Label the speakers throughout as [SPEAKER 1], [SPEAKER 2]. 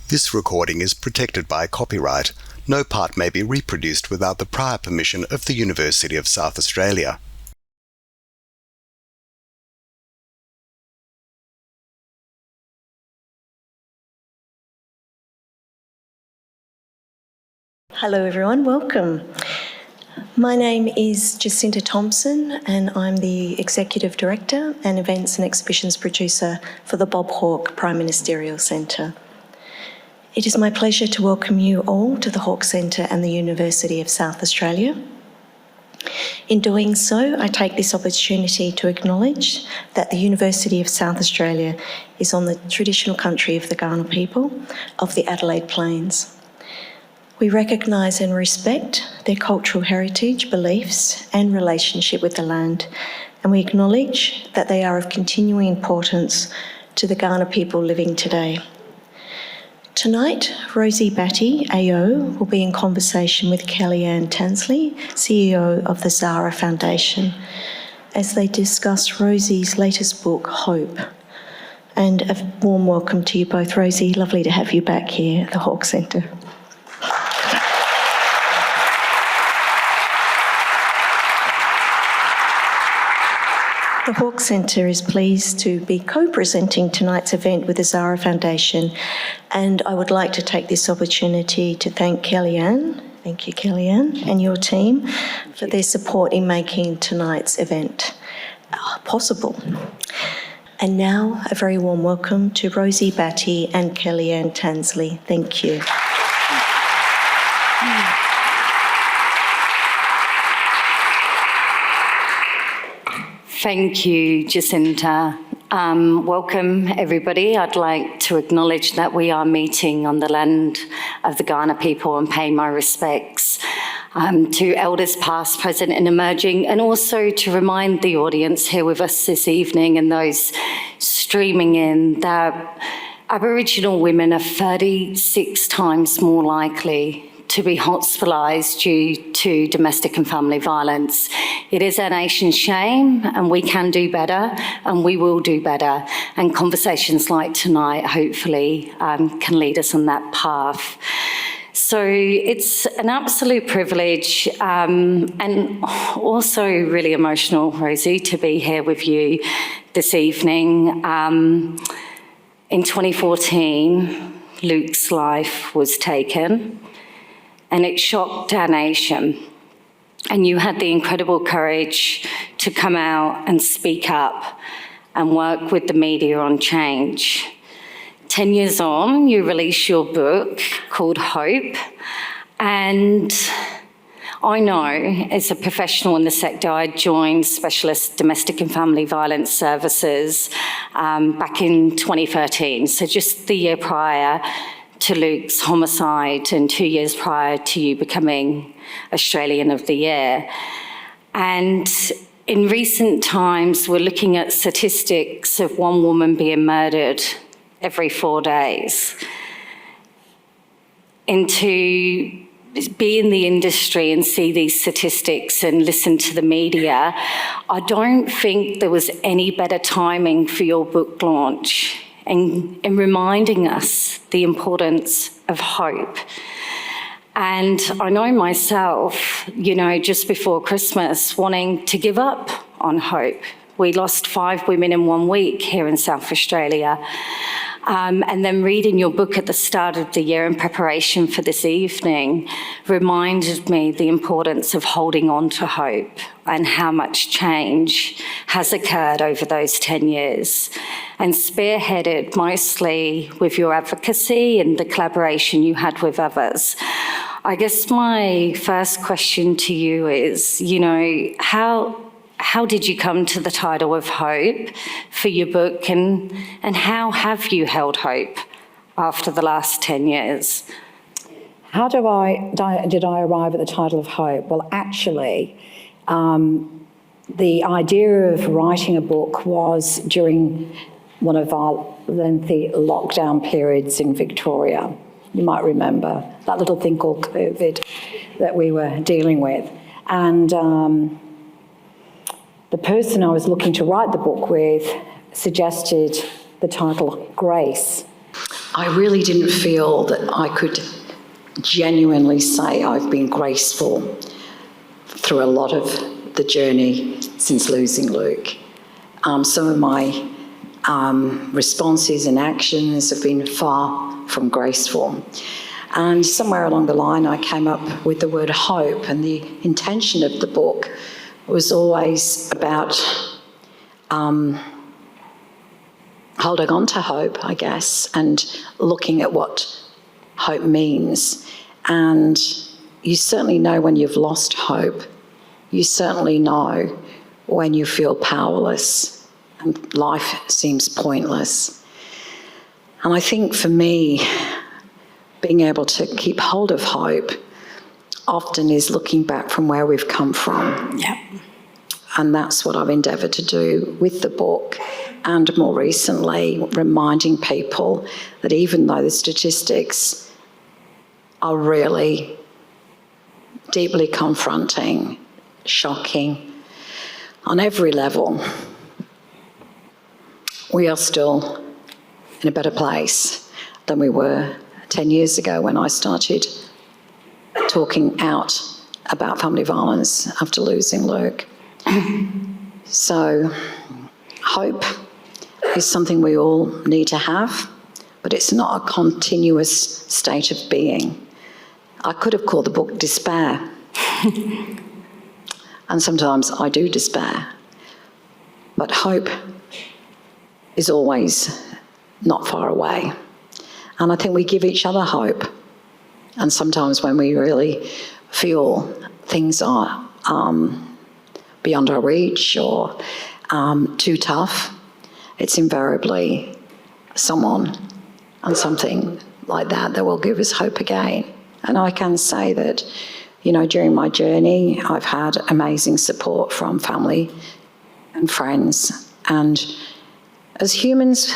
[SPEAKER 1] This recording is protected by copyright. No part may be reproduced without the prior permission of the University of South Australia.
[SPEAKER 2] Hello everyone, welcome. My name is Jacinta Thompson and I'm the Executive Director and Events and Exhibitions Producer for the Bob Hawke Prime Ministerial Centre. It is my pleasure to welcome you all to the Hawke Centre and the University of South Australia. In doing so, I take this opportunity to acknowledge that the University of South Australia is on the traditional country of the Kaurna people of the Adelaide Plains. We recognise and respect their cultural heritage, beliefs and relationship with the land, and we acknowledge that they are of continuing importance to the Kaurna people living today. Tonight, Rosie Batty, AO, will be in conversation with Tansley, CEO of the Zahra Foundation, as they discuss Rosie's latest book, Hope. And a warm welcome to you both, Rosie. Lovely to have you back here at the Hawke Centre. The Hawke Centre is pleased to be co-presenting tonight's event with the Zahra Foundation, and I would like to take this opportunity to thank Kellyanne, thank you Kellyanne, and your team for their support in making tonight's event possible. And now a very warm welcome to Rosie Batty and Tansley. Thank you.
[SPEAKER 3] Thank you, Jacinta. Welcome, everybody. I'd like to acknowledge that we are meeting on the land of the Kaurna people and pay my respects to elders past, present and emerging, and also to remind the audience here with us this evening and those streaming in that Aboriginal women are 36 times more likely to be hospitalised due to domestic and family violence. It is our nation's shame and we can do better and we will do better. And conversations like tonight hopefully can lead us on that path. So it's an absolute privilege and also really emotional, Rosie, to be here with you this evening. In 2014, Luke's life was taken, and it shocked our nation. And you had the incredible courage to come out and speak up and work with the media on change. 10 years on, you released your book called Hope. And I know, as a professional in the sector, I joined Specialist Domestic and Family Violence Services back in 2013, so just the year prior to Luke's homicide and 2 years prior to you becoming Australian of the Year. And in recent times, we're looking at statistics of one woman being murdered every 4 days. And to be in the industry and see these statistics and listen to the media, I don't think there was any better timing for your book launch and reminding us the importance of hope. And I know myself, just before Christmas, wanting to give up on hope. We lost 5 women in 1 week here in South Australia. And then reading your book at the start of the year in preparation for this evening reminded me the importance of holding on to hope and how much change has occurred over those 10 years, and spearheaded mostly with your advocacy and the collaboration you had with others. I guess my first question to you is, how did you come to the title of Hope for your book, and how have you held hope after the last 10 years?
[SPEAKER 4] How did I arrive at the title of Hope? Well, actually, the idea of writing a book was during one of our lengthy lockdown periods in Victoria. You might remember that little thing called COVID that we were dealing with. And the person I was looking to write the book with suggested the title Grace. I really didn't feel that I could genuinely say I've been graceful through a lot of the journey since losing Luke. Some of my responses and actions have been far from graceful. And somewhere along the line, I came up with the word hope, and the intention of the book was always about holding on to hope, I guess, and looking at what hope means. And you certainly know when you've lost hope. You certainly know when you feel powerless and life seems pointless. And I think for me, being able to keep hold of hope often is looking back from where we've come from.
[SPEAKER 3] Yeah.
[SPEAKER 4] And that's what I've endeavoured to do with the book, and more recently reminding people that even though the statistics are really deeply confronting, shocking, on every level, we are still in a better place than we were 10 years ago when I started talking out about family violence after losing Luke. So hope is something we all need to have, but it's not a continuous state of being. I could have called the book Despair. And sometimes I do despair. But hope is always not far away. And I think we give each other hope. And sometimes when we really feel things are beyond our reach or too tough, it's invariably someone and something like that that will give us hope again. And I can say that, you know, during my journey, I've had amazing support from family and friends. And as humans,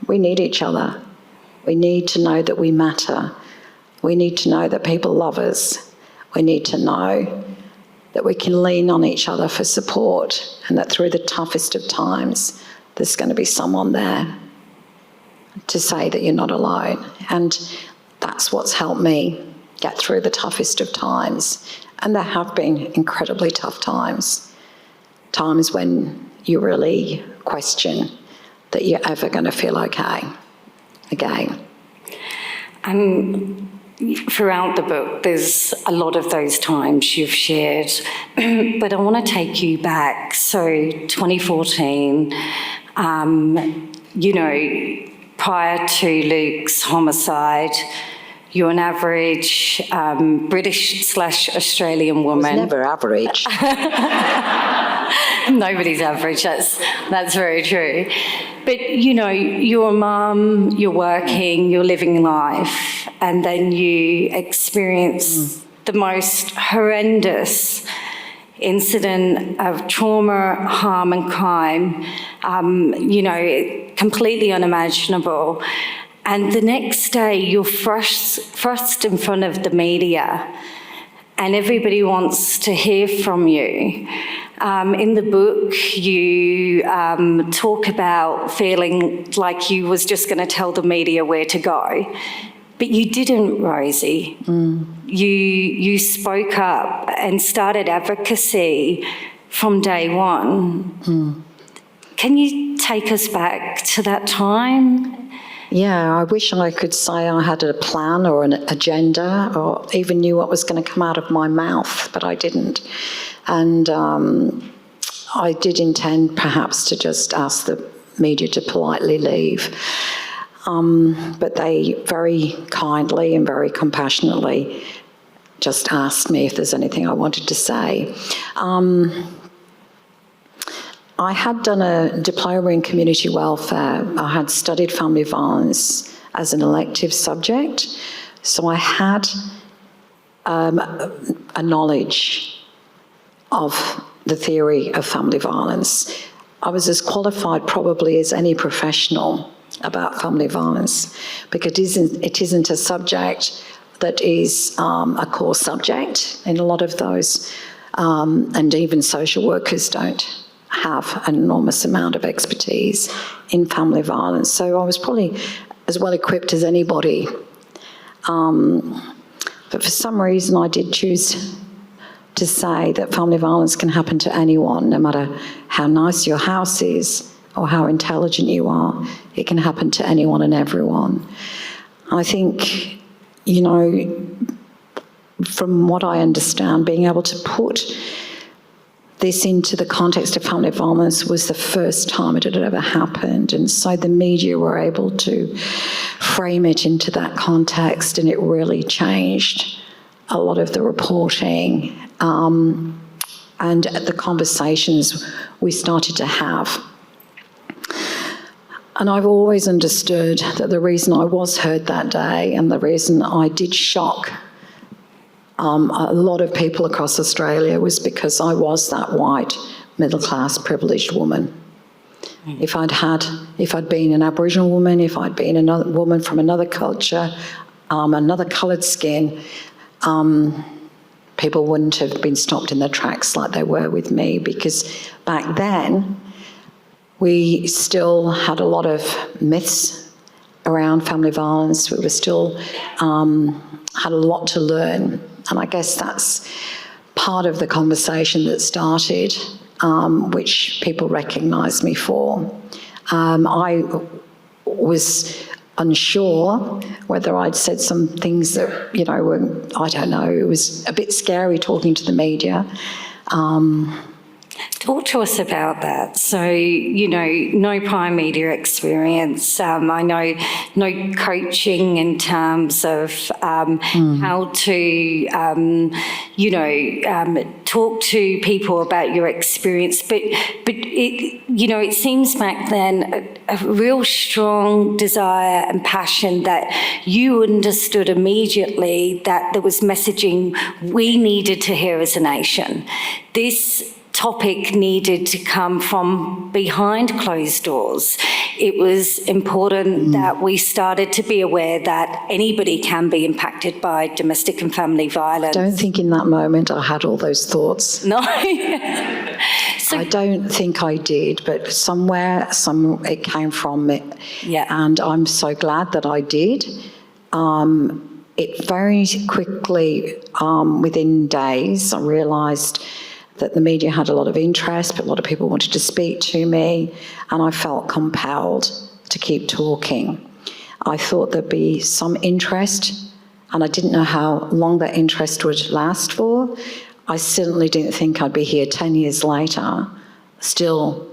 [SPEAKER 4] we need each other. We need to know that we matter. We need to know that people love us. We need to know that we can lean on each other for support, and that through the toughest of times, there's going to be someone there to say that you're not alone. And that's what's helped me get through the toughest of times. And there have been incredibly tough times, times when you really question that you're ever going to feel okay again.
[SPEAKER 3] Throughout the book, there's a lot of those times you've shared, but I want to take you back. So 2014, you know, prior to Luke's homicide, you're an average British/Australian woman.
[SPEAKER 4] It's never average.
[SPEAKER 3] Nobody's average, that's very true. But, you know, you're a mum, you're working, you're living life, and then you experience the most horrendous incident of trauma, harm and crime, you know, completely unimaginable. And the next day, you're thrust in front of the media, and everybody wants to hear from you. In the book, you talk about feeling like you was just going to tell the media where to go, but you didn't, Rosie. You spoke up and started advocacy from day one. Can you take us back to that time?
[SPEAKER 4] Yeah, I wish I could say I had a plan or an agenda or even knew what was going to come out of my mouth, but I didn't. And I did intend perhaps to just ask the media to politely leave. But they very kindly and very compassionately just asked me if there's anything I wanted to say. I had done a diploma in community welfare. I had studied family violence as an elective subject, so I had a knowledge of the theory of family violence. I was as qualified probably as any professional about family violence, because it isn't a subject that is a core subject in a lot of those, and even social workers don't have an enormous amount of expertise in family violence. So I was probably as well equipped as anybody. But for some reason I did choose to say that family violence can happen to anyone, no matter how nice your house is or how intelligent you are. It can happen to anyone and everyone. I think, you know, from what I understand, being able to put this into the context of family violence was the first time it had ever happened. And so the media were able to frame it into that context, and it really changed a lot of the reporting and the conversations we started to have. And I've always understood that the reason I was heard that day and the reason I did shock a lot of people across Australia was because I was that white, middle-class, privileged woman. If I'd been an Aboriginal woman, if I'd been another woman from another culture, another coloured skin, people wouldn't have been stopped in their tracks like they were with me, because back then we still had a lot of myths around family violence. We were still had a lot to learn. And I guess that's part of the conversation that started, which people recognised me for. I was unsure whether I'd said some things that, you know, were, I don't know, it was a bit scary talking to the media.
[SPEAKER 3] Talk to us about that. So, you know, no prior media experience. I know no coaching in terms of how to, you know, talk to people about your experience. But it, you know, it seems back then a real strong desire and passion that you understood immediately that there was messaging we needed to hear as a nation. This topic needed to come from behind closed doors. It was important that we started to be aware that anybody can be impacted by domestic and family violence.
[SPEAKER 4] I don't think in that moment I had all those thoughts.
[SPEAKER 3] No.
[SPEAKER 4] I don't think I did, but somewhere it came from it.
[SPEAKER 3] Yeah.
[SPEAKER 4] And I'm so glad that I did. It very quickly, within days, I realised that the media had a lot of interest, but a lot of people wanted to speak to me, and I felt compelled to keep talking. I thought there'd be some interest, and I didn't know how long that interest would last for. I certainly didn't think I'd be here 10 years later, still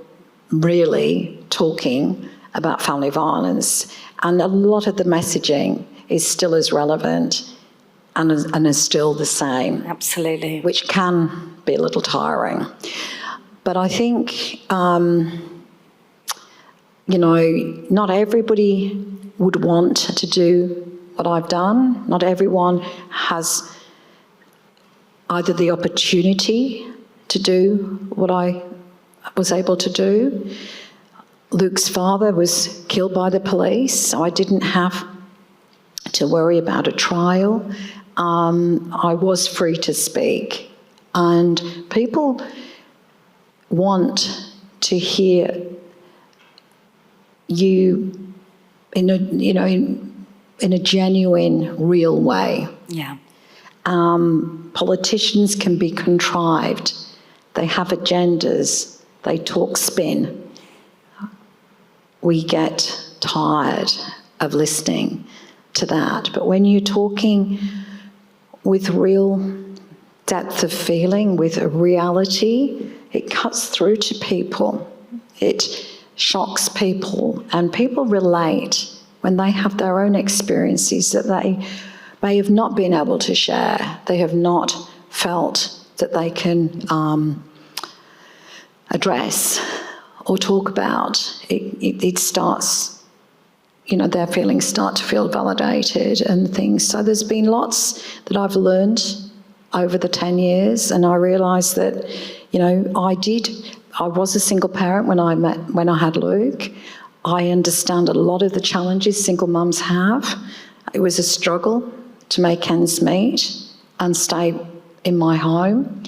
[SPEAKER 4] really talking about family violence. And a lot of the messaging is still as relevant and is still the same.
[SPEAKER 3] Absolutely.
[SPEAKER 4] Which can be a little tiring. But I think, you know, not everybody would want to do what I've done. Not everyone has either the opportunity to do what I was able to do. Luke's father was killed by the police, so I didn't have to worry about a trial. I was free to speak, and people want to hear you in a genuine, real way.
[SPEAKER 3] Yeah.
[SPEAKER 4] Politicians can be contrived. They have agendas. They talk spin. We get tired of listening to that. But when you're talking with real depth of feeling, with a reality, it cuts through to people. It shocks people, and people relate when they have their own experiences that they may have not been able to share. They have not felt that they can address or talk about. It starts, you know, their feelings start to feel validated and things. So there's been lots that I've learned over the 10 years, and I realised that, you know, I was a single parent when I had Luke. I understand a lot of the challenges single mums have. It was a struggle to make ends meet and stay in my home.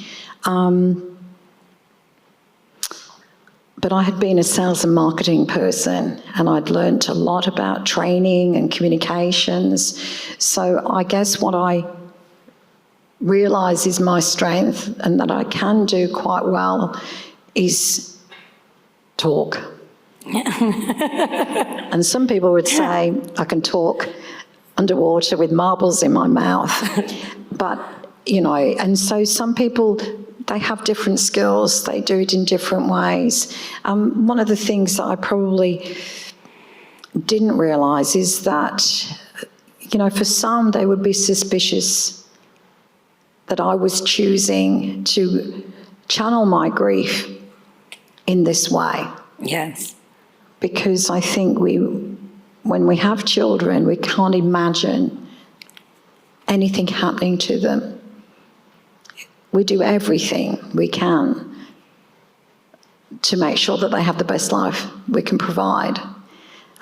[SPEAKER 4] But I had been a sales and marketing person, and I'd learnt a lot about training and communications. So I guess what I realise is my strength and that I can do quite well is talk. And some people would say I can talk underwater with marbles in my mouth. But, you know, and so some people, they have different skills, they do it in different ways. One of the things that I probably didn't realise is that, you know, for some they would be suspicious that I was choosing to channel my grief in this way.
[SPEAKER 3] Yes.
[SPEAKER 4] Because I think when we have children, we can't imagine anything happening to them. We do everything we can to make sure that they have the best life we can provide.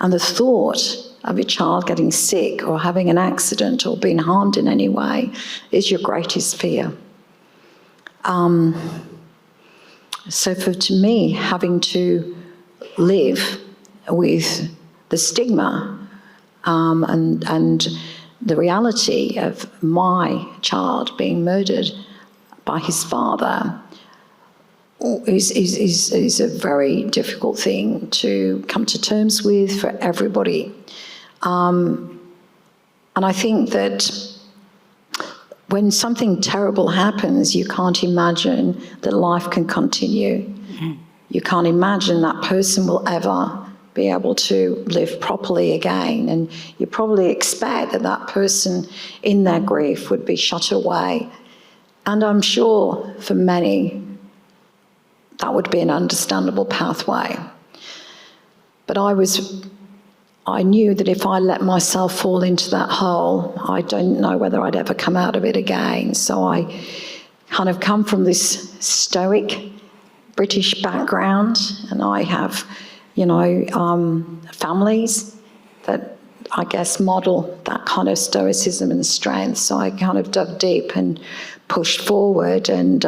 [SPEAKER 4] And the thought of your child getting sick or having an accident or being harmed in any way is your greatest fear. So to me, having to live with the stigma and the reality of my child being murdered by his father is a very difficult thing to come to terms with for everybody. And I think that when something terrible happens, you can't imagine that life can continue. Mm-hmm. You can't imagine that person will ever be able to live properly again. And you probably expect that that person in their grief would be shut away. And I'm sure for many, that would be an understandable pathway. But I knew that if I let myself fall into that hole, I don't know whether I'd ever come out of it again. So I kind of come from this stoic British background, and I have, you know, families that I guess model that kind of stoicism and strength. So I kind of dug deep and pushed forward, and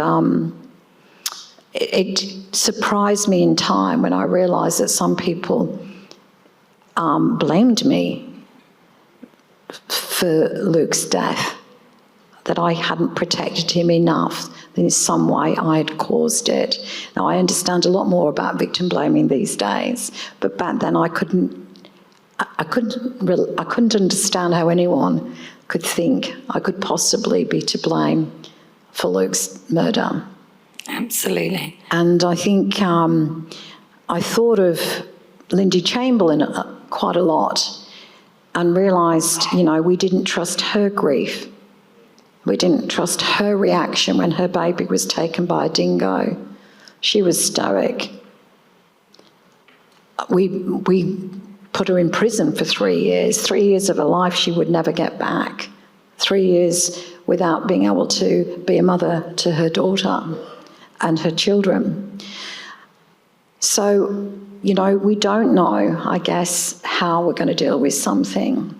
[SPEAKER 4] it surprised me in time when I realised that some people blamed me for Luke's death, that I hadn't protected him enough, that in some way I had caused it. Now, I understand a lot more about victim blaming these days, but back then I couldn't understand how anyone could think I could possibly be to blame for Luke's murder.
[SPEAKER 3] Absolutely.
[SPEAKER 4] And I think I thought of Lindy Chamberlain quite a lot and realised, you know, we didn't trust her grief. We didn't trust her reaction when her baby was taken by a dingo. She was stoic. We put her in prison for 3 years. 3 years of her life she would never get back. 3 years without being able to be a mother to her daughter and her children. So, you know, we don't know, I guess, how we're going to deal with something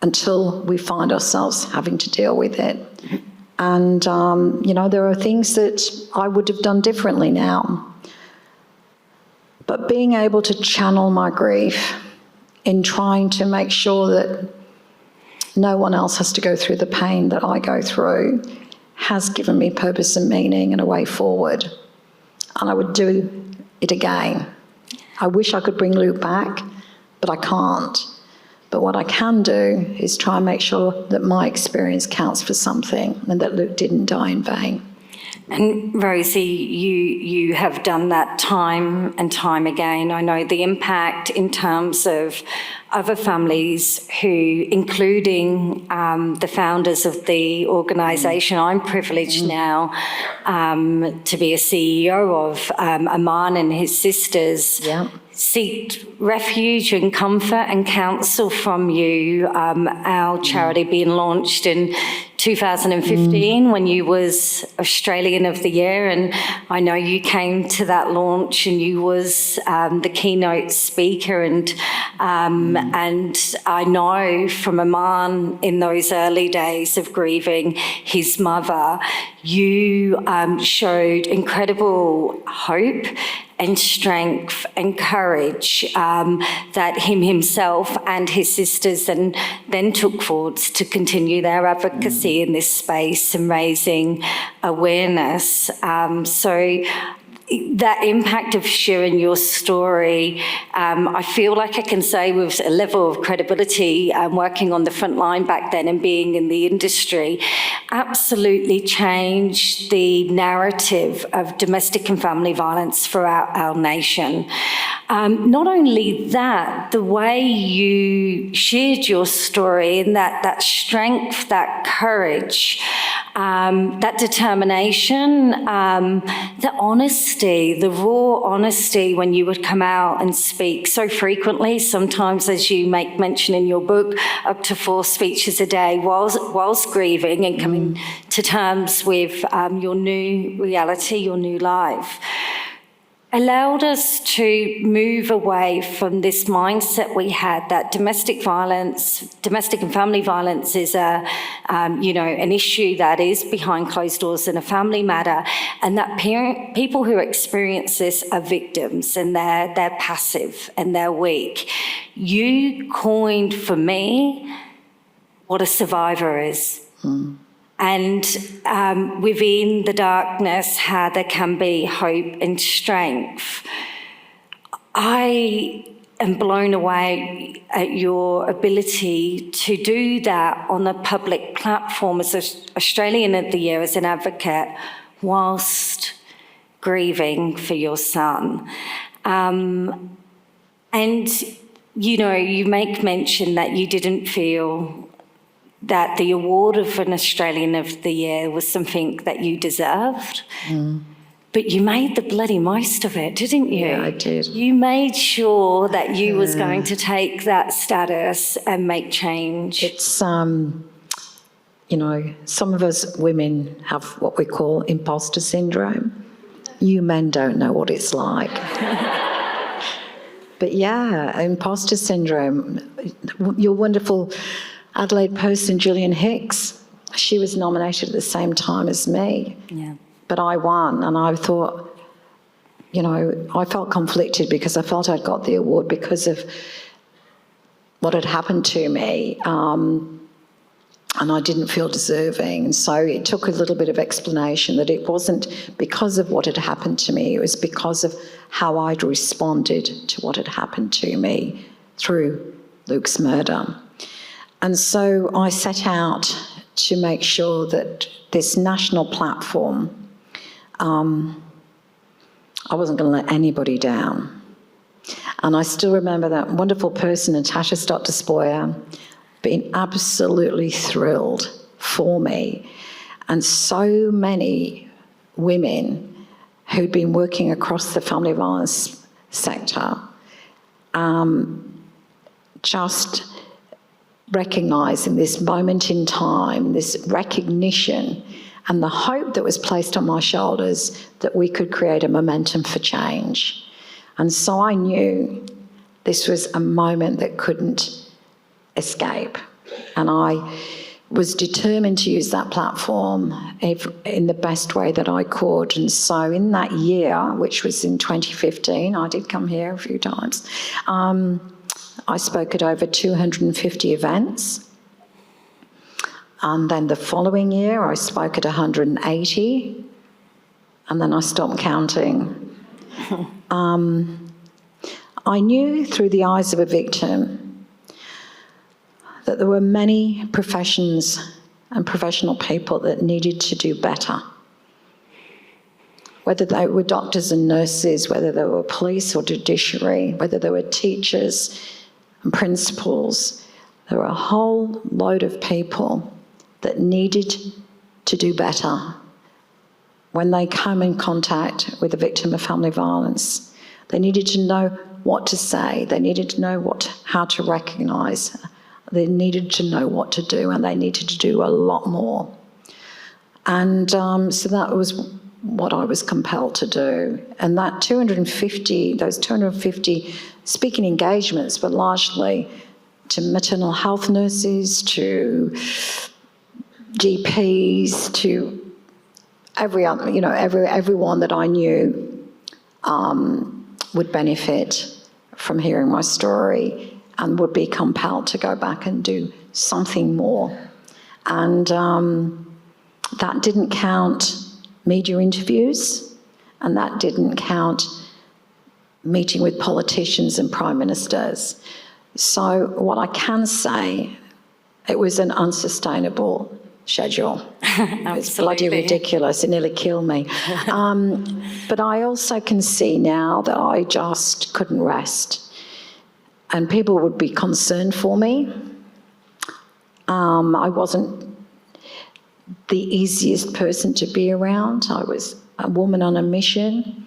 [SPEAKER 4] until we find ourselves having to deal with it. And, you know, there are things that I would have done differently now. But being able to channel my grief in trying to make sure that no one else has to go through the pain that I go through has given me purpose and meaning and a way forward. And I would do it again. I wish I could bring Luke back, but I can't. But what I can do is try and make sure that my experience counts for something and that Luke didn't die in vain.
[SPEAKER 3] And Rosie, you have done that time and time again. I know the impact in terms of other families who, including the founders of the organisation I'm privileged now to be a CEO of, Aman and his sisters, seek refuge and comfort and counsel from you. Our charity being launched in 2015 when you was Australian of the Year, and I know you came to that launch and you was the keynote speaker, and I know from Aman in those early days of grieving his mother, you showed incredible hope and strength and courage that himself and his sisters then took forward to continue their advocacy in this space and raising awareness. So that impact of sharing your story, I feel like I can say with a level of credibility, working on the front line back then and being in the industry, absolutely changed the narrative of domestic and family violence throughout our nation. Not only that, the way you shared your story and that strength, that courage, that determination, the honesty, the raw honesty when you would come out and speak so frequently, sometimes, as you make mention in your book, up to 4 speeches a day whilst grieving and coming to terms with your new reality, your new life, allowed us to move away from this mindset we had that domestic and family violence is an issue that is behind closed doors and a family matter, and that people who experience this are victims and they're passive and they're weak. You coined for me what a survivor is. And within the darkness, how there can be hope and strength. I am blown away at your ability to do that on a public platform as an Australian of the Year, as an advocate, whilst grieving for your son. And, you make mention that you didn't feel that the award of an Australian of the Year was something that you deserved. But you made the bloody most of it, didn't you?
[SPEAKER 4] Yeah, I did.
[SPEAKER 3] You made sure that you was going to take that status and make change.
[SPEAKER 4] It's, some of us women have what we call imposter syndrome. You men don't know what it's like. But yeah, imposter syndrome. Your wonderful Adelaide person, Gillian Hicks, she was nominated at the same time as me.
[SPEAKER 3] Yeah.
[SPEAKER 4] But I won, and I thought, I felt conflicted because I felt I'd got the award because of what had happened to me, and I didn't feel deserving. And so it took a little bit of explanation that it wasn't because of what had happened to me, it was because of how I'd responded to what had happened to me through Luke's murder. And so I set out to make sure that this national platform, I wasn't going to let anybody down. And I still remember that wonderful person, Natasha Stott-Despoja, being absolutely thrilled for me. And so many women who'd been working across the family violence sector just recognising this moment in time, this recognition and the hope that was placed on my shoulders that we could create a momentum for change. And so I knew this was a moment that couldn't escape. And I was determined to use that platform in the best way that I could. And so in that year, which was in 2015, I did come here a few times, I spoke at over 250 events. And then the following year, I spoke at 180, and then I stopped counting. I knew through the eyes of a victim that there were many professions and professional people that needed to do better. Whether they were doctors and nurses, whether they were police or judiciary, whether they were teachers and principals, there were a whole load of people that needed to do better when they come in contact with a victim of family violence. They needed to know what to say, they needed to know how to recognise, they needed to know what to do, and they needed to do a lot more. And so that was what I was compelled to do. And those 250 speaking engagements were largely to maternal health nurses, to GPs, to everyone that I knew would benefit from hearing my story and would be compelled to go back and do something more. And that didn't count media interviews, and that didn't count meeting with politicians and prime ministers. So what I can say, it was an unsustainable schedule. It's bloody ridiculous. It nearly killed me. But I also can see now that I just couldn't rest. And people would be concerned for me. I wasn't the easiest person to be around. I was a woman on a mission,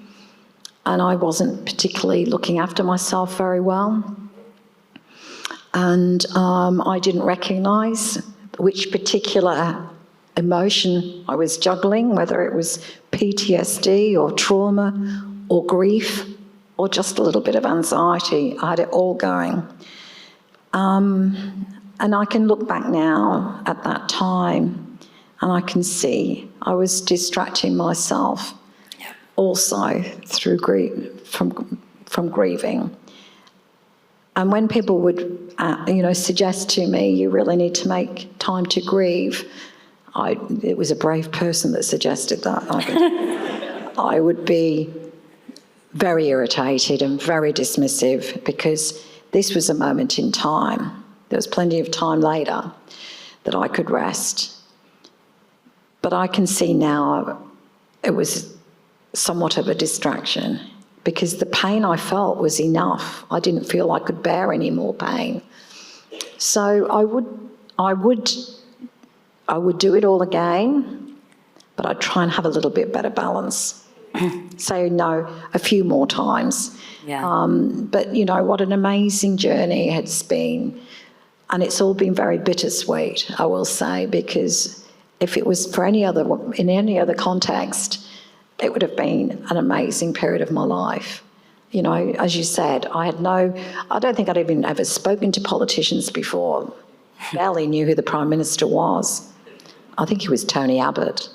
[SPEAKER 4] and I wasn't particularly looking after myself very well. And I didn't recognise which particular emotion I was juggling, whether it was PTSD or trauma or grief or just a little bit of anxiety. I had it all going. And I can look back now at that time and I can see I was distracting myself also through from grieving. And when people would, suggest to me, you really need to make time to grieve, it was a brave person that suggested that. I would be very irritated and very dismissive because this was a moment in time. There was plenty of time later that I could rest. But I can see now it was somewhat of a distraction because the pain I felt was enough. I didn't feel I could bear any more pain. So I would do it all again, but I'd try and have a little bit better balance. Say no a few more times.
[SPEAKER 3] Yeah.
[SPEAKER 4] But what an amazing journey it's been. And it's all been very bittersweet, I will say, because if it was in any other context, it would have been an amazing period of my life. As you said, I don't think I'd even ever spoken to politicians before. Barely knew who the Prime Minister was. I think he was Tony Abbott.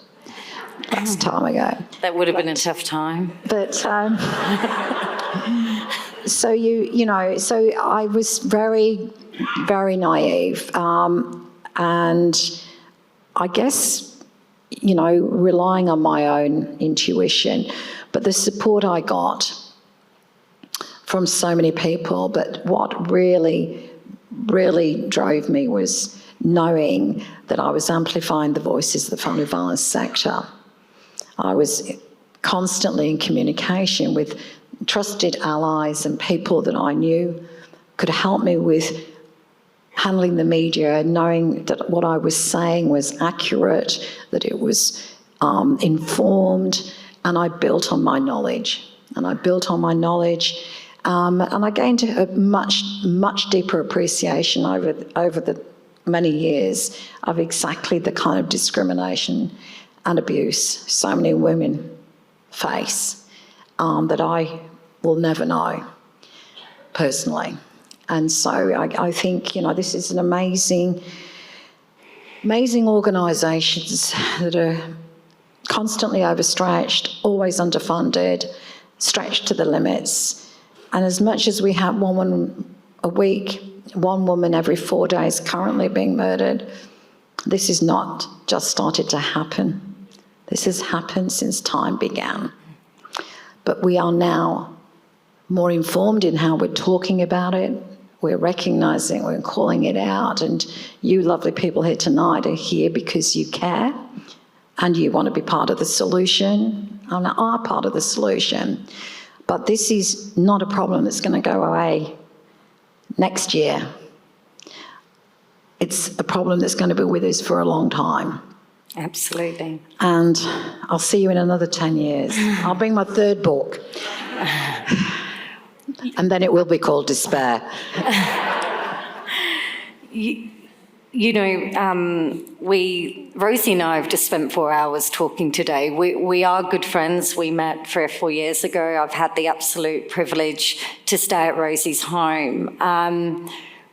[SPEAKER 4] That's time ago.
[SPEAKER 3] That would have been a tough time.
[SPEAKER 4] But, so I was very, very naive. And I guess, relying on my own intuition, but the support I got from so many people, but what really, really drove me was knowing that I was amplifying the voices of the family violence sector. I was constantly in communication with trusted allies and people that I knew could help me with handling the media, knowing that what I was saying was accurate, that it was informed, and I built on my knowledge. And I gained a much, much deeper appreciation over the many years of exactly the kind of discrimination and abuse so many women face that I will never know personally. And so I think, this is an amazing organisations that are constantly overstretched, always underfunded, stretched to the limits. And as much as we have one woman a week, one woman every 4 days currently being murdered, this has not just started to happen. This has happened since time began. But we are now more informed in how we're talking about it. We're recognising, we're calling it out, and you lovely people here tonight are here because you care and you want to be part of the solution and are part of the solution. But this is not a problem that's going to go away next year. It's a problem that's going to be with us for a long time.
[SPEAKER 3] Absolutely.
[SPEAKER 4] And I'll see you in another 10 years. I'll bring my third book. And then it will be called Despair.
[SPEAKER 3] Rosie and I have just spent 4 hours talking today. We are good friends. We met 3 or 4 years ago. I've had the absolute privilege to stay at Rosie's home.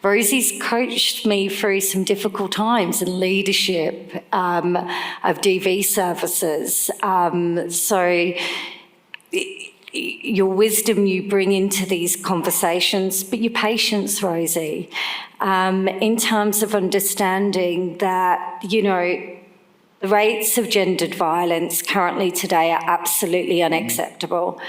[SPEAKER 3] Rosie's coached me through some difficult times in leadership of DV services. your wisdom you bring into these conversations, but your patience, Rosie, in terms of understanding that, you know, the rates of gendered violence currently today are absolutely unacceptable.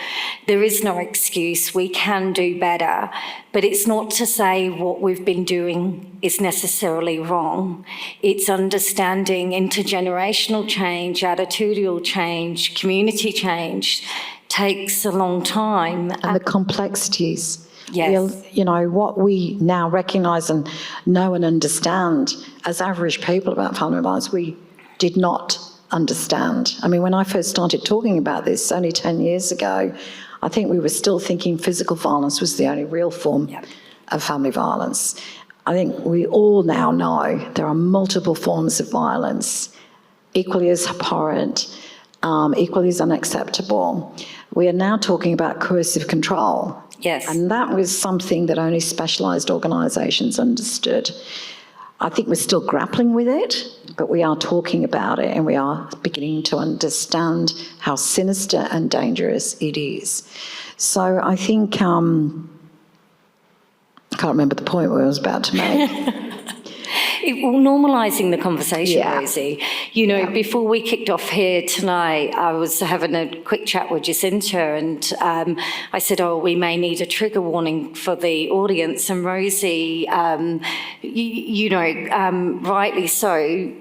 [SPEAKER 3] There is no excuse. We can do better. But it's not to say what we've been doing is necessarily wrong. It's understanding intergenerational change, attitudinal change, community change takes a long time.
[SPEAKER 4] And the complexities.
[SPEAKER 3] Yes.
[SPEAKER 4] You know, what we now recognise and know and understand as average people about family violence, we did not understand. I mean, when I first started talking about this only 10 years ago, I think we were still thinking physical violence was the only real form of family violence. I think we all now know there are multiple forms of violence, equally as abhorrent, equally as unacceptable. We are now talking about coercive control.
[SPEAKER 3] Yes.
[SPEAKER 4] And that was something that only specialised organisations understood. I think we're still grappling with it, but we are talking about it and we are beginning to understand how sinister and dangerous it is. So I think, I can't remember the point I was about to make.
[SPEAKER 3] Normalising the conversation, Rosie. You know, before we kicked off here tonight, I was having a quick chat with Jacinta and I said, oh, we may need a trigger warning for the audience. And Rosie, rightly so,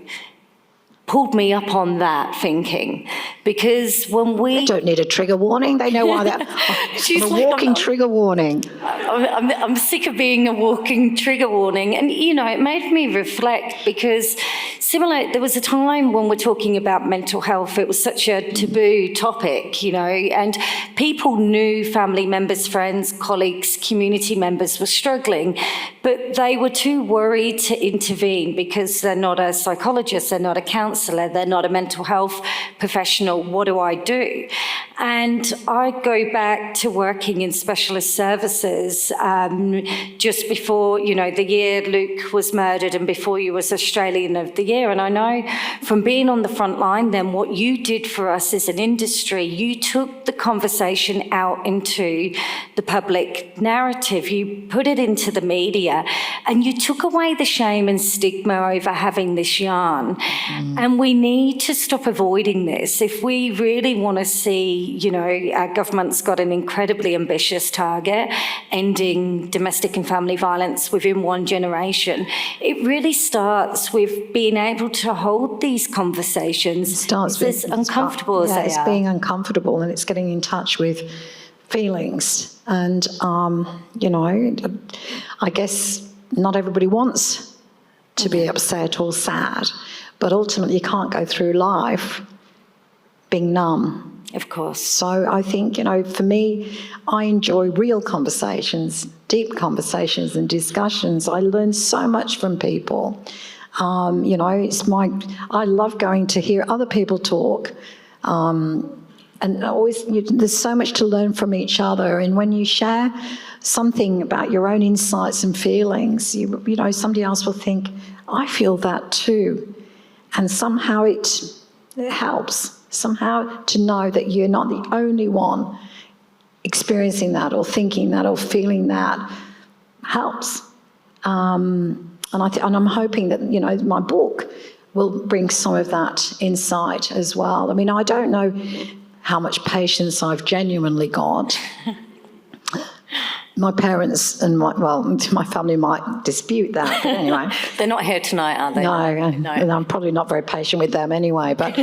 [SPEAKER 3] pulled me up on that thinking, because when we...
[SPEAKER 4] They don't need a trigger warning. They know why they're a walking trigger warning.
[SPEAKER 3] I'm sick of being a walking trigger warning. And, you know, it made me reflect because there was a time when we're talking about mental health, it was such a taboo topic, you know, and people knew family members, friends, colleagues, community members were struggling, but they were too worried to intervene because they're not a psychologist, they're not a counsellor, they're not a mental health professional. What do I do? And I go back to working in specialist services just before, you know, the year Luke was murdered and before you was Australian of the Year. And I know from being on the front line then what you did for us as an industry, you took the conversation out into the public narrative, you put it into the media and you took away the shame and stigma over having this yarn. And we need to stop avoiding this. If we really want to see, you know, our government's got an incredibly ambitious target, ending domestic and family violence within one generation. It really starts with being able to hold these conversations. It starts with as uncomfortable as they are.
[SPEAKER 4] It's being uncomfortable and it's getting in touch with feelings. And, you know, I guess not everybody wants to be upset or sad, but ultimately you can't go through life being numb.
[SPEAKER 3] Of course.
[SPEAKER 4] So I think, you know, for me, I enjoy real conversations, deep conversations and discussions. I learn so much from people. You know, I love going to hear other people talk. And always, there's so much to learn from each other. And when you share something about your own insights and feelings, you know, somebody else will think, I feel that too. And somehow it helps. Somehow to know that you're not the only one experiencing that or thinking that or feeling that helps. And I'm hoping that, you know, my book will bring some of that insight as well. I mean, I don't know how much patience I've genuinely got. My parents and my family might dispute that, but anyway.
[SPEAKER 3] They're not here tonight, are they?
[SPEAKER 4] No, and I'm probably not very patient with them anyway, but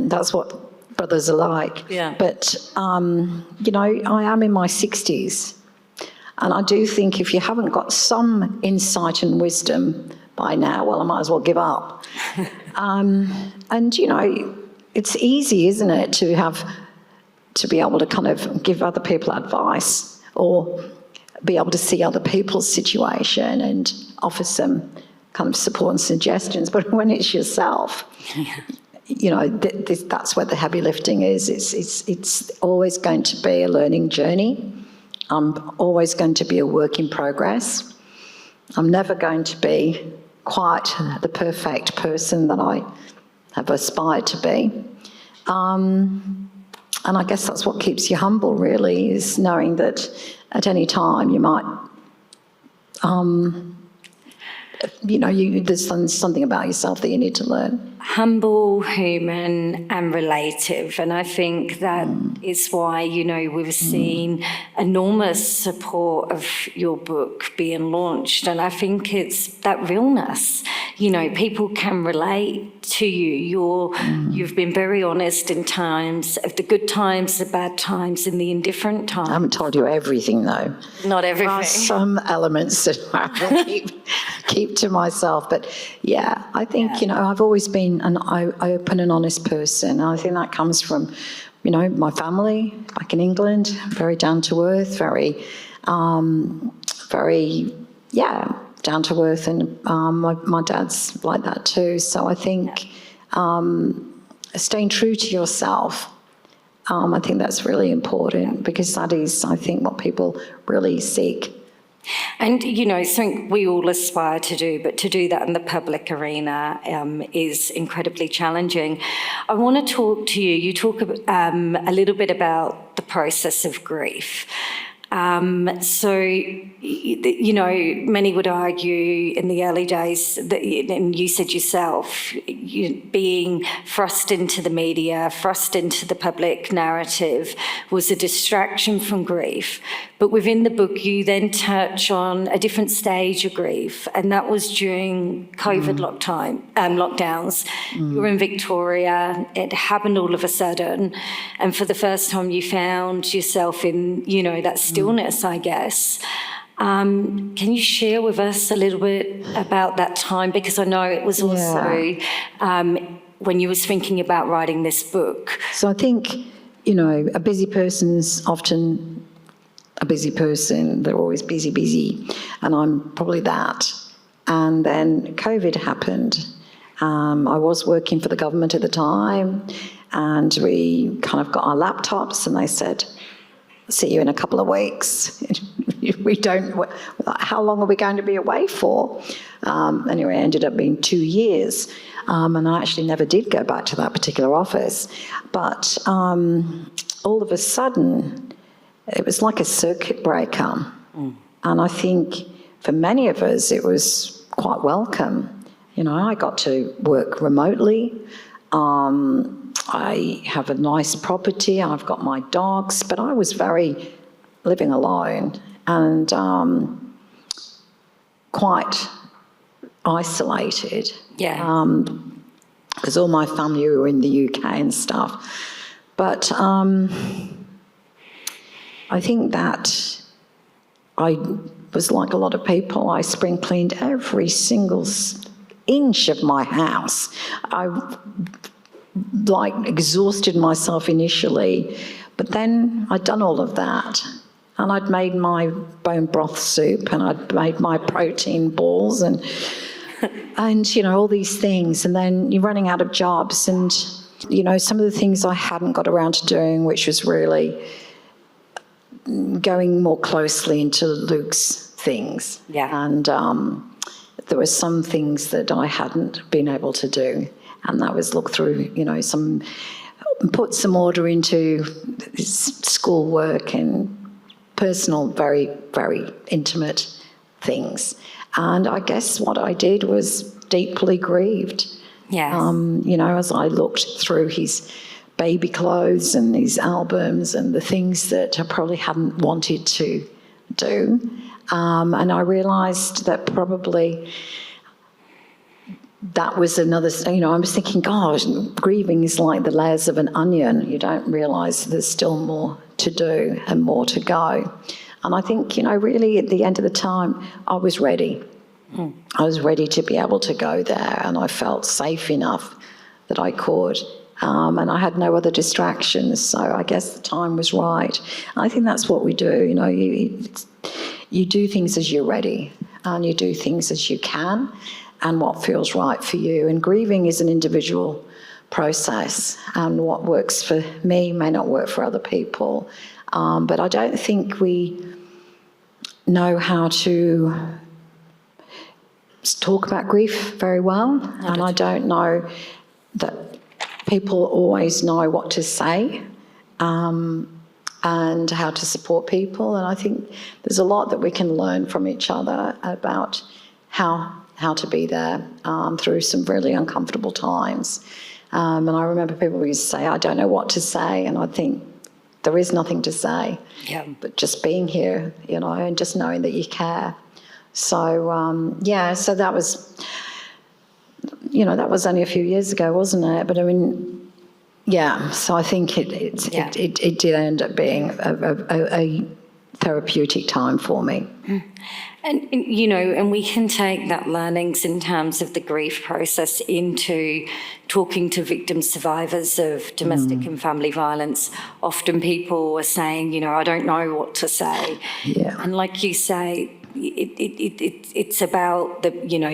[SPEAKER 4] that's what brothers are like.
[SPEAKER 3] Yeah.
[SPEAKER 4] But, you know, I am in my 60s, and I do think if you haven't got some insight and wisdom by now, well, I might as well give up. And, you know, it's easy, isn't it, to be able to kind of give other people advice or be able to see other people's situation and offer some kind of support and suggestions. But when it's yourself, you know, that's where the heavy lifting is. It's always going to be a learning journey. I'm always going to be a work in progress. I'm never going to be quite the perfect person that I have aspired to be. I guess that's what keeps you humble, really, is knowing that at any time you might, there's something about yourself that you need to learn.
[SPEAKER 3] Humble, human and relative. And I think that is why, we've seen enormous support of your book being launched. And I think it's that realness. People can relate to you. You've been very honest in times of the good times, the bad times, and the indifferent times.
[SPEAKER 4] I haven't told you everything, though.
[SPEAKER 3] Not everything.
[SPEAKER 4] There are some elements that I will keep to myself. But yeah, I think, I've always been an open and honest person. And I think that comes from, my family back in England, very down to earth, very, down to earth. And my dad's like that too. So I think staying true to yourself, I think that's really important, because that is, I think, what people really seek.
[SPEAKER 3] And, something we all aspire to do, but to do that in the public arena is incredibly challenging. I want to talk to you. You talk a little bit about the process of grief. Many would argue in the early days that, and you said yourself, being thrust into the media, thrust into the public narrative was a distraction from grief. But within the book, you then touch on a different stage of grief, and that was during COVID lockdowns. You were in Victoria, it happened all of a sudden, and for the first time you found yourself in, that stillness, I guess. Can you share with us a little bit about that time? Because I know it was also when you was thinking about writing this book.
[SPEAKER 4] So I think, a busy person's often a busy person. They're always busy, and I'm probably that. And then COVID happened. I was working for the government at the time, and we kind of got our laptops, and they said, see you in a couple of weeks. How long are we going to be away for? Anyway, it ended up being 2 years. And I actually never did go back to that particular office. But all of a sudden, it was like a circuit breaker. And I think for many of us, it was quite welcome. I got to work remotely. I have a nice property, I've got my dogs, but I was very living alone and quite isolated. Because all my family were in the UK and stuff. But I think that I was like a lot of people. I spring cleaned every single inch of my house. I exhausted myself initially, but then I'd done all of that, and I'd made my bone broth soup, and I'd made my protein balls, and all these things, and then you're running out of jobs, and some of the things I hadn't got around to doing, which was really going more closely into Luke's things, and there were some things that I hadn't been able to do. And that was look through, put some order into schoolwork and personal, very, very intimate things. And I guess what I did was deeply grieved. As I looked through his baby clothes and his albums and the things that I probably hadn't wanted to do. And I realised that probably that was another, I was thinking, gosh, grieving is like the layers of an onion. You don't realise there's still more to do and more to go. And I think, really at the end of the time, I was ready. I was ready to be able to go there, and I felt safe enough that I could. And I had no other distractions, so I guess the time was right. And I think that's what we do, you do things as you're ready, and you do things as you can, and what feels right for you. And grieving is an individual process, and what works for me may not work for other people. But I don't think we know how to talk about grief very well, and I don't know that people always know what to say. and how to support people. And I think there's a lot that we can learn from each other about how to be there through some really uncomfortable times. And I remember people used to say, I don't know what to say, and I think there is nothing to say, but just being here, and just knowing that you care. So, so that was, that was only a few years ago, wasn't it? But I mean, so I think it did end up being a therapeutic time for me.
[SPEAKER 3] And, and we can take that learnings in terms of the grief process into talking to victim survivors of domestic and family violence. Often people are saying, I don't know what to say.
[SPEAKER 4] Yeah.
[SPEAKER 3] And like you say, it's about the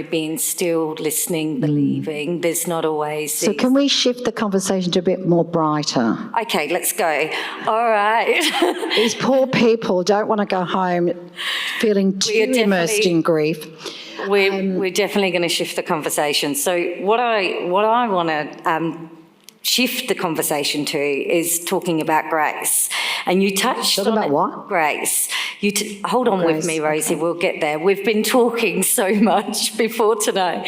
[SPEAKER 3] being still, listening, believing. There's not always.
[SPEAKER 4] So can we shift the conversation to a bit more brighter?
[SPEAKER 3] Okay, let's go. All right.
[SPEAKER 4] These poor people don't want to go home feeling too immersed in grief.
[SPEAKER 3] We're definitely going to shift the conversation. So what I want to shift the conversation to is talking about grace. And you touched on
[SPEAKER 4] about what?
[SPEAKER 3] Grace. Hold on with me, Rosie, we'll get there. We've been talking so much before tonight.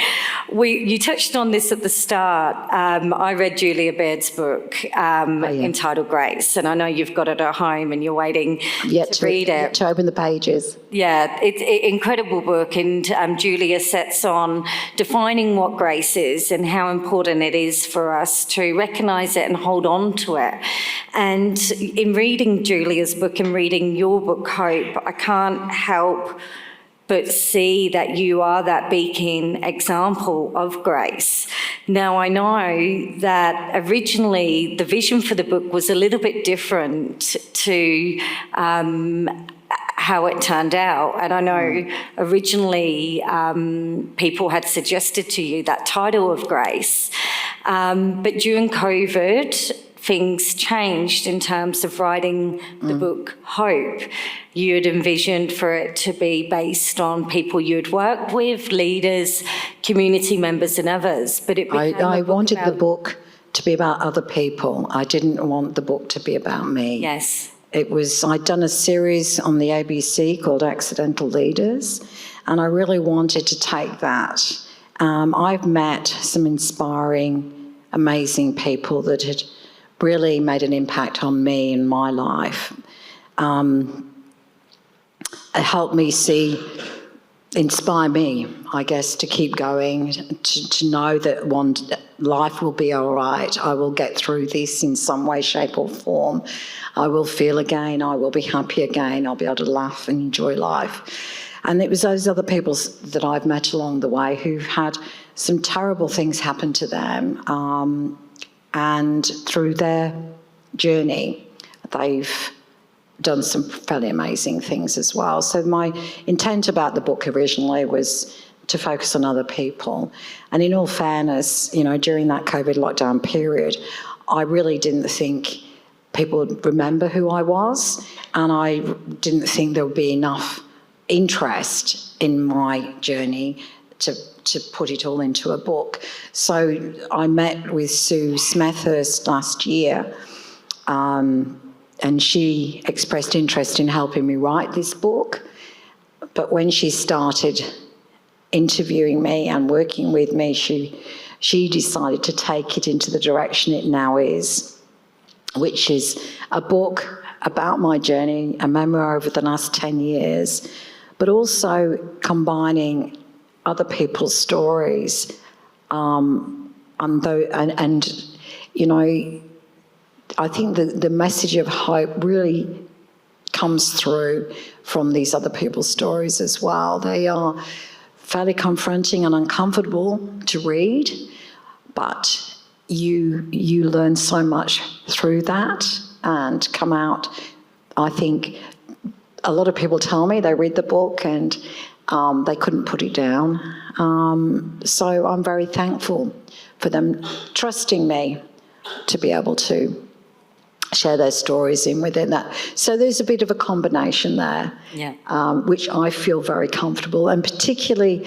[SPEAKER 3] You touched on this at the start. I read Julia Baird's book entitled Grace, and I know you've got it at home and you're waiting to read it.
[SPEAKER 4] Yet to open the pages.
[SPEAKER 3] Yeah, it's an incredible book, and Julia sets on defining what grace is and how important it is for us to recognise it and hold on to it. And in reading Julia's book and reading your book, Hope, I can't help but see that you are that beacon example of grace. Now, I know that originally the vision for the book was a little bit different to how it turned out. And I know originally people had suggested to you that title of grace. But during COVID, things changed in terms of writing the book Hope. You had envisioned for it to be based on people you'd worked with, leaders, community members and others. But it became
[SPEAKER 4] I wanted the book to be about other people. I didn't want the book to be about me.
[SPEAKER 3] Yes.
[SPEAKER 4] I'd done a series on the ABC called Accidental Leaders, and I really wanted to take that. I've met some inspiring, amazing people that had really made an impact on me in my life. It helped me inspire me, I guess, to keep going, to know that life will be all right. I will get through this in some way, shape or form. I will feel again. I will be happy again. I'll be able to laugh and enjoy life. And it was those other people that I've met along the way who've had some terrible things happen to them. And through their journey, they've done some fairly amazing things as well. So my intent about the book originally was to focus on other people. And in all fairness, during that COVID lockdown period, I really didn't think people would remember who I was, and I didn't think there would be enough interest in my journey to put it all into a book. So I met with Sue Smethurst last year, and she expressed interest in helping me write this book. But when she started interviewing me and working with me, she decided to take it into the direction it now is, which is a book about my journey, a memoir over the last 10 years, but also combining other people's stories. I think the message of hope really comes through from these other people's stories as well. They are fairly confronting and uncomfortable to read, but you learn so much through that and come out. I think a lot of people tell me they read the book and they couldn't put it down. So I'm very thankful for them trusting me to be able to share their stories within that. So there's a bit of a combination there, which I feel very comfortable, and particularly,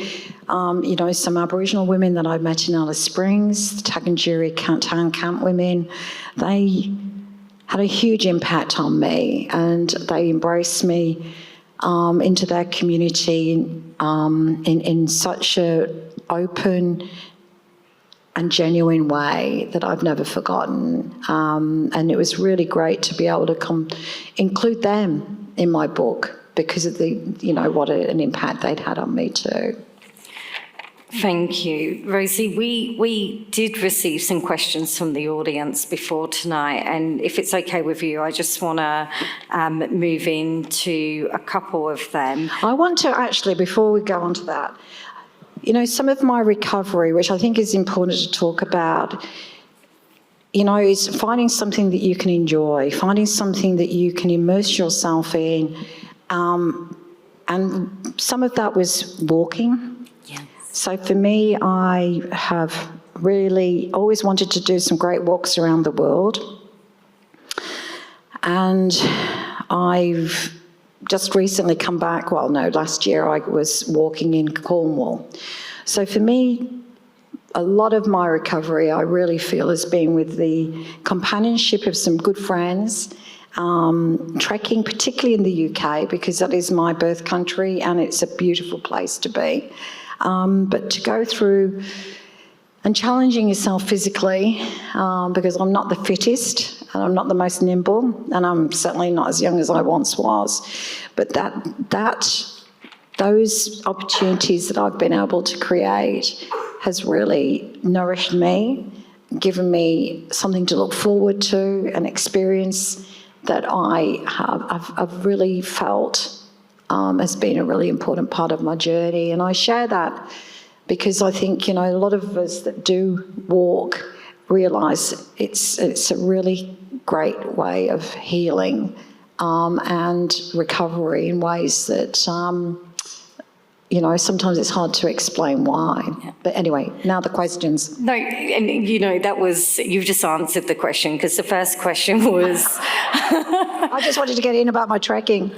[SPEAKER 4] some Aboriginal women that I met in Alice Springs, the Taganjiri town camp women, they had a huge impact on me, and they embraced me into their community in such an open and genuine way that I've never forgotten. And it was really great to be able to include them in my book because of what an impact they'd had on me too.
[SPEAKER 3] Thank you. Rosie, we did receive some questions from the audience before tonight, and if it's okay with you, I just want to move into a couple of them.
[SPEAKER 4] I want to actually, before we go on to that, some of my recovery, which I think is important to talk about, is finding something that you can enjoy, finding something that you can immerse yourself in, and some of that was walking. So for me, I have really always wanted to do some great walks around the world. And I've just recently come back, last year I was walking in Cornwall. So for me, a lot of my recovery, I really feel, has been with the companionship of some good friends, trekking, particularly in the UK, because that is my birth country and it's a beautiful place to be. But to go through and challenging yourself physically, because I'm not the fittest and I'm not the most nimble, and I'm certainly not as young as I once was, but those opportunities that I've been able to create has really nourished me, given me something to look forward to, an experience that I've really felt has been a really important part of my journey. And I share that because I think, a lot of us that do walk realise it's a really great way of healing and recovery in ways that, sometimes it's hard to explain why. Yeah. But anyway, now the questions.
[SPEAKER 3] No, and you've just answered the question, because the first question was...
[SPEAKER 4] I just wanted to get in about my trekking.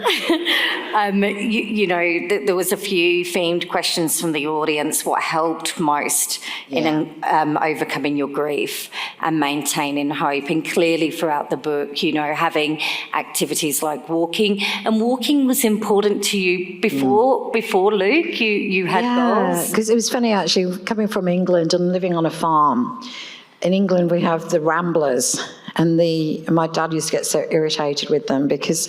[SPEAKER 3] There was a few themed questions from the audience. What helped most in overcoming your grief and maintaining hope? And clearly throughout the book, having activities like walking. And walking was important to you before Luke. You had goals.
[SPEAKER 4] Because it was funny actually, coming from England and living on a farm. In England we have the ramblers, and my dad used to get so irritated with them because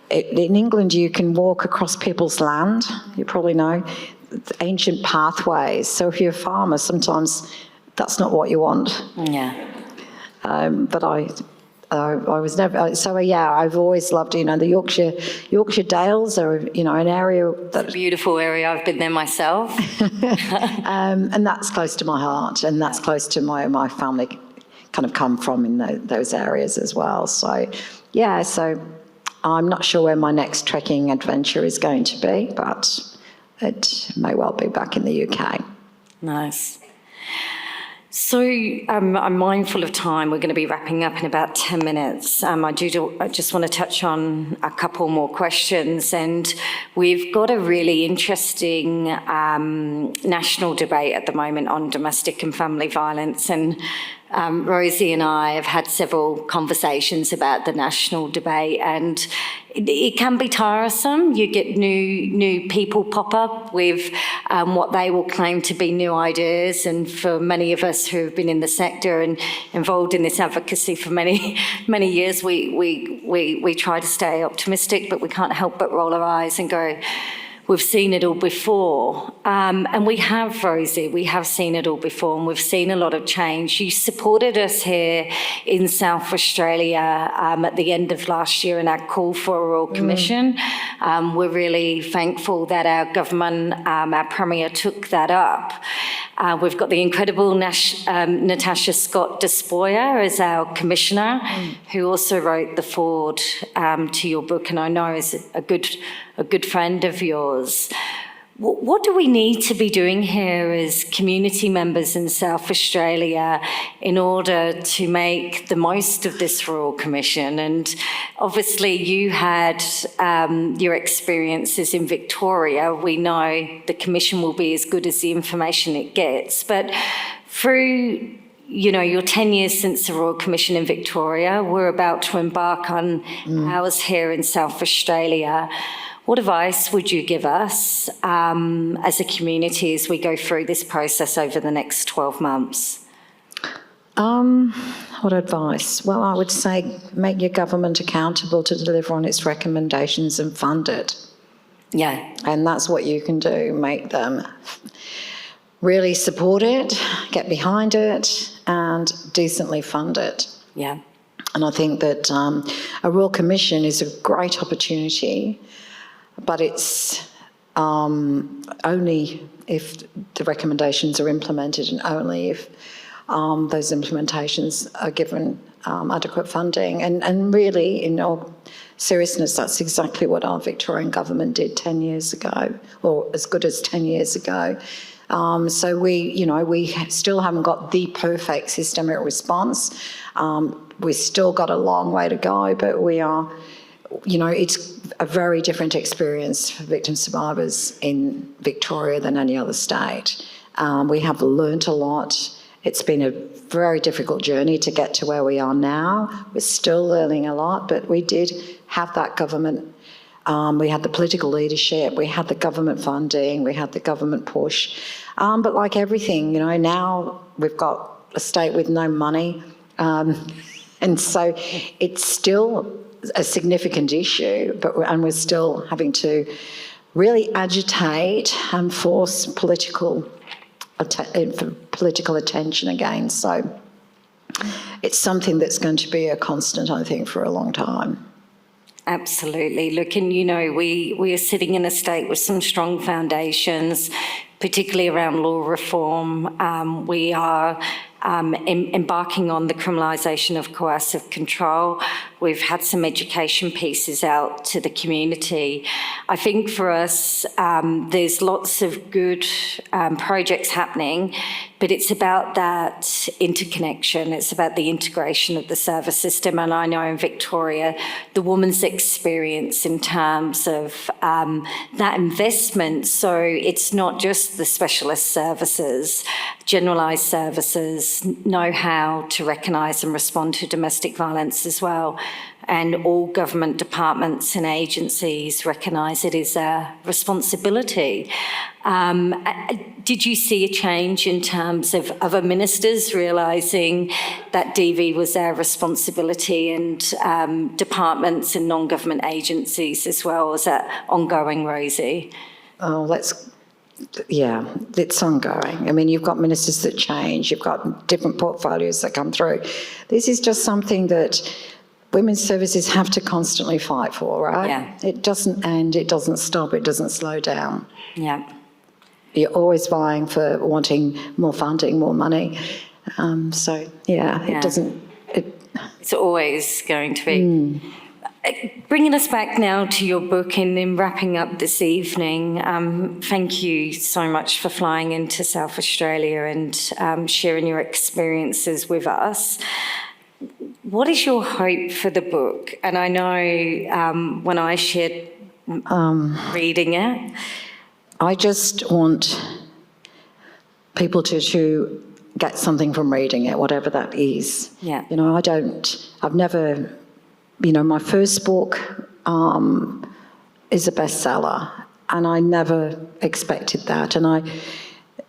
[SPEAKER 4] in England you can walk across people's land, you probably know, ancient pathways. So if you're a farmer, sometimes that's not what you want.
[SPEAKER 3] Yeah.
[SPEAKER 4] But I was never, I've always loved, the Yorkshire Dales are, an area that...
[SPEAKER 3] It's a beautiful area, I've been there myself.
[SPEAKER 4] And that's close to my heart, and that's close to my family kind of come from in those areas as well. So, so I'm not sure where my next trekking adventure is going to be, but it may well be back in the UK.
[SPEAKER 3] Nice. So I'm mindful of time. We're going to be wrapping up in about 10 minutes. I just want to touch on a couple more questions. And we've got a really interesting national debate at the moment on domestic and family violence. And Rosie and I have had several conversations about the national debate, and it can be tiresome. You get new people pop up with what they will claim to be new ideas, and for many of us who have been in the sector and involved in this advocacy for many years, we try to stay optimistic, but we can't help but roll our eyes and go, we've seen it all before. And we have, Rosie, we have seen it all before, and we've seen a lot of change. You supported us here in South Australia at the end of last year in our call for a Royal Commission. We're really thankful that our government, our Premier, took that up. We've got the incredible Natasha Scott-Despoja as our Commissioner, who also wrote the foreword to your book, and I know is a good friend of yours. What do we need to be doing here as community members in South Australia in order to make the most of this Royal Commission? And obviously you had your experiences in Victoria. We know the Commission will be as good as the information it gets, but through you're 10 years since the Royal Commission in Victoria. We're about to embark on ours here in South Australia. What advice would you give us as a community as we go through this process over the next 12 months?
[SPEAKER 4] What advice? Well, I would say make your government accountable to deliver on its recommendations and fund it.
[SPEAKER 3] Yeah.
[SPEAKER 4] And that's what you can do, make them really support it, get behind it, and decently fund it.
[SPEAKER 3] Yeah.
[SPEAKER 4] And I think that a Royal Commission is a great opportunity, but it's only if the recommendations are implemented and only if those implementations are given adequate funding. And really, in all seriousness, that's exactly what our Victorian government did 10 years ago, or as good as 10 years ago. So we still haven't got the perfect systemic response. We've still got a long way to go, but we are, it's a very different experience for victim survivors in Victoria than any other state. We have learnt a lot. It's been a very difficult journey to get to where we are now. We're still learning a lot, but we did have that government. We had the political leadership, we had the government funding, we had the government push. But like everything, now we've got a state with no money. And so it's still a significant issue, and we're still having to really agitate and force political attention again. So it's something that's going to be a constant, I think, for a long time.
[SPEAKER 3] Absolutely. Look, and we are sitting in a state with some strong foundations, particularly around law reform. We are embarking on the criminalisation of coercive control. We've had some education pieces out to the community. I think for us, there's lots of good projects happening, but it's about that interconnection. It's about the integration of the service system. And I know in Victoria, the woman's experience in terms of that investment. So it's not just the specialist services, generalised services know how to recognise and respond to domestic violence as well. And all government departments and agencies recognise it is a responsibility. Did you see a change in terms of other ministers realising that DV was their responsibility, and departments and non-government agencies as well? Is that ongoing, Rosie?
[SPEAKER 4] Oh, it's ongoing. I mean, you've got ministers that change, you've got different portfolios that come through. This is just something that women's services have to constantly fight for, right?
[SPEAKER 3] Yeah.
[SPEAKER 4] It doesn't end, it doesn't stop, it doesn't slow down.
[SPEAKER 3] Yeah.
[SPEAKER 4] You're always vying for wanting more funding, more money. It doesn't...
[SPEAKER 3] It's always going to be. Bringing us back now to your book and then wrapping up this evening, thank you so much for flying into South Australia and sharing your experiences with us. What is your hope for the book? And I know when I shared reading it.
[SPEAKER 4] I just want people to get something from reading it, whatever that is.
[SPEAKER 3] Yeah.
[SPEAKER 4] I've never... my first book is a bestseller, and I never expected that. And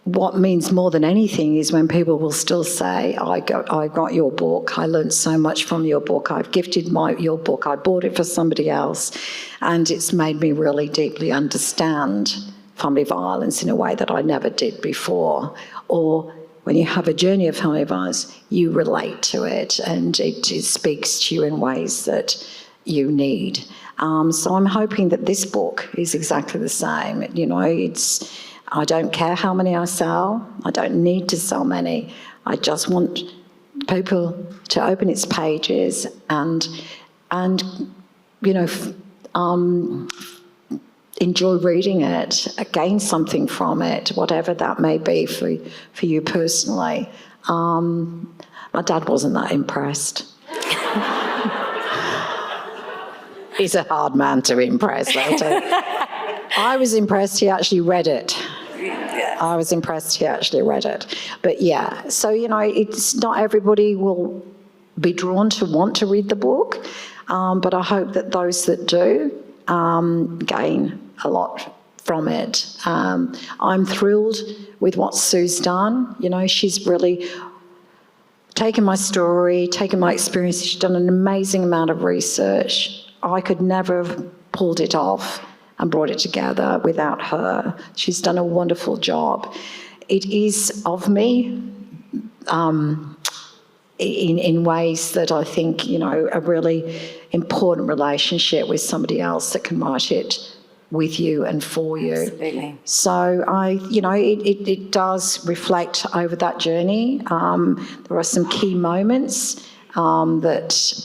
[SPEAKER 4] what means more than anything is when people will still say, I got your book, I learned so much from your book, I've gifted your book, I bought it for somebody else, and it's made me really deeply understand family violence in a way that I never did before. Or when you have a journey of family violence, you relate to it, and it speaks to you in ways that you need. So I'm hoping that this book is exactly the same. I don't care how many I sell. I don't need to sell many. I just want people to open its pages and enjoy reading it, gain something from it, whatever that may be for you personally. My dad wasn't that impressed. He's a hard man to impress, I'll tell you. I was impressed he actually read it. I was impressed he actually read it. But yeah, so, it's not everybody will be drawn to want to read the book, but I hope that those that do gain a lot from it. I'm thrilled with what Sue's done. She's really taken my story, taken my experience. She's done an amazing amount of research. I could never have pulled it off and brought it together without her. She's done a wonderful job. It is of me in ways that I think, a really important relationship with somebody else that can write it with you and for you.
[SPEAKER 3] Absolutely.
[SPEAKER 4] So it does reflect over that journey. There are some key moments that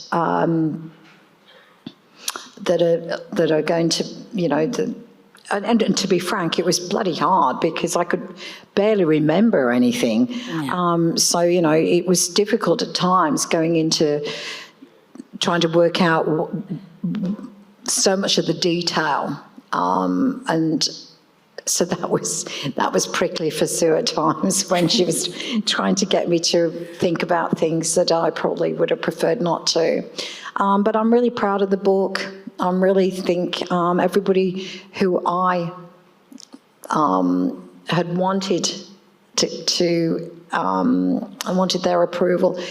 [SPEAKER 4] are going to, and to be frank, it was bloody hard because I could barely remember anything. Yeah. So it was difficult at times going into trying to work out so much of the detail. And so that was prickly for Sue at times when she was trying to get me to think about things that I probably would have preferred not to. But I'm really proud of the book. I really think everybody who I had wanted I wanted their approval.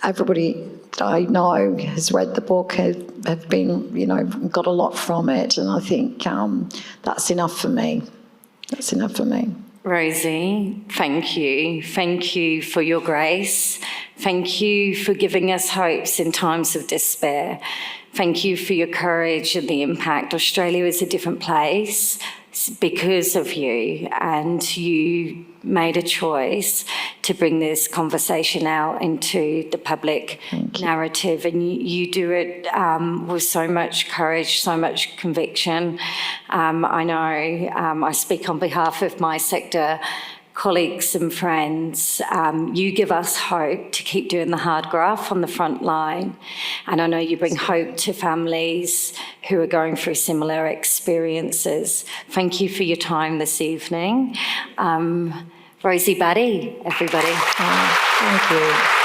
[SPEAKER 4] Everybody that I know has read the book, have been, got a lot from it, and I think that's enough for me. That's enough for me.
[SPEAKER 3] Rosie, thank you. Thank you for your grace. Thank you for giving us hopes in times of despair. Thank you for your courage and the impact. Australia is a different place because of you, and you made a choice to bring this conversation out into the public narrative, and you do it with so much courage, so much conviction. I know I speak on behalf of my sector colleagues and friends. You give us hope to keep doing the hard graft on the front line. And I know you bring hope to families who are going through similar experiences. Thank you for your time this evening. Rosie Batty, everybody.
[SPEAKER 4] Thank you.